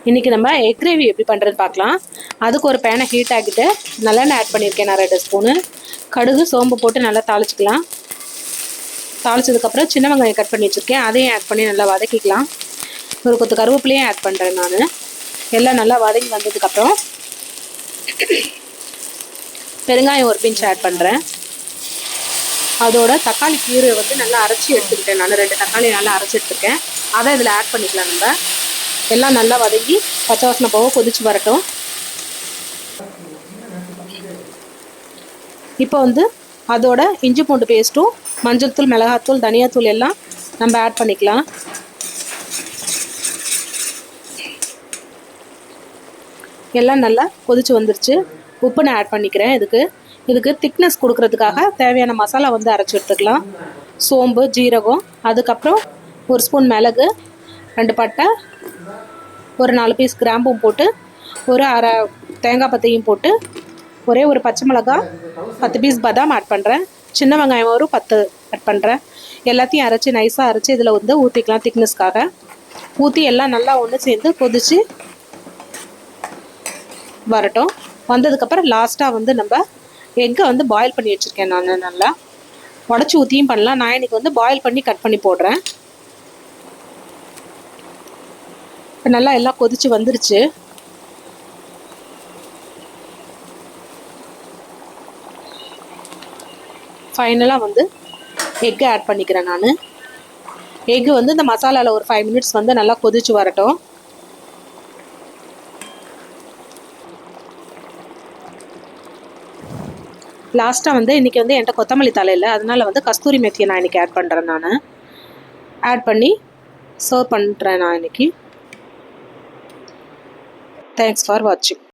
இன்றைக்கி நம்ம egg gravy எப்படி பண்ணுறது பார்க்கலாம். அதுக்கு ஒரு பேனை ஹீட் ஆகிட்டு நல்லெண்ணெய் ஆட் பண்ணியிருக்கேன். நான் 2 ஸ்பூனு கடுகு சோம்பு போட்டு நல்லா தாளிச்சிக்கலாம். தாளிச்சதுக்கப்புறம் சின்ன வெங்காயம் கட் பண்ணி வச்சுருக்கேன், அதையும் ஆட் பண்ணி நல்லா வதக்கிக்கலாம். ஒரு கொத்து கருவேப்பிலையும் ஆட் பண்ணுறேன். நான் எல்லாம் நல்லா வதங்கி வந்ததுக்கப்புறம் பெருங்காயம் ஒரு பிஞ்ச் ஆட் பண்ணுறேன். அதோட தக்காளி கீரை வந்து நல்லா அரைச்சி எடுத்துக்கிட்டேன். நான் 2 தக்காளி நல்லா அரைச்சி எடுத்துருக்கேன். அதை இதில் ஆட் பண்ணிக்கலாம். நம்ம எல்லாம் நல்லா வதங்கி பச்சை வாசனை போக கொதிச்சு வரட்டும். இப்போ வந்து அதோட இஞ்சி பூண்டு பேஸ்ட்டும் மஞ்சள் தூள், மிளகாத்தூள், தனியாத்தூள் எல்லாம் நம்ம ஆட் பண்ணிக்கலாம். எல்லாம் நல்லா கொதிச்சு வந்துருச்சு. உப்பு நான் ஆட் பண்ணிக்கிறேன். இதுக்கு திக்னஸ் கொடுக்கறதுக்காக தேவையான மசாலா வந்து அரைச்சி எடுத்துக்கலாம். சோம்பு, ஜீரகம், அதுக்கப்புறம் 1 ஸ்பூன் மிளகு, 2 பட்டை, ஒரு 4 பீஸ் கிராம்பும் போட்டு, ஒரு அரை தேங்காய் பத்தையும் போட்டு, ஒரே ஒரு பச்சை மிளகாய், 10 பீஸ் பாதாம் ஆட் பண்ணுறேன். சின்ன வெங்காயம் ஒரு 10 ஆட் பண்ணுறேன். எல்லாத்தையும் அரைச்சி நைஸாக அரைச்சி இதில் வந்து ஊற்றிக்கலாம். திக்னஸ்க்காக ஊற்றி எல்லாம் நல்லா ஒன்று சேர்ந்து கொதித்து வரட்டும். வந்ததுக்கப்புறம் லாஸ்ட்டாக வந்து நம்ம எக்கை வந்து பாயில் பண்ணி வச்சுருக்கேன். நான் நல்லா உடச்சி ஊற்றியும் பண்ணலாம். நான் இன்றைக்கி வந்து பாயில் பண்ணி கட் பண்ணி போடுறேன். இப்போ நல்லா எல்லாம் கொதிச்சு வந்துருச்சு. ஃபைனலாக வந்து எக்கு ஆட் பண்ணிக்கிறேன். நான் எக்கு வந்து இந்த மசாலாவில் ஒரு 5 மினிட்ஸ் வந்து நல்லா கொதிச்சு வரட்டும். லாஸ்ட்டாக வந்து இன்றைக்கி வந்து என்கிட்ட கொத்தமல்லி தழை இல்லை, அதனால் வந்து கஸ்தூரி மெத்தியை நான் இன்றைக்கி ஆட் பண்ணுறேன். நான் ஆட் பண்ணி சர்வ் பண்ணுறேன் நான் இன்றைக்கி. தேங்க்ஸ் ஃபார் வாட்சிங்.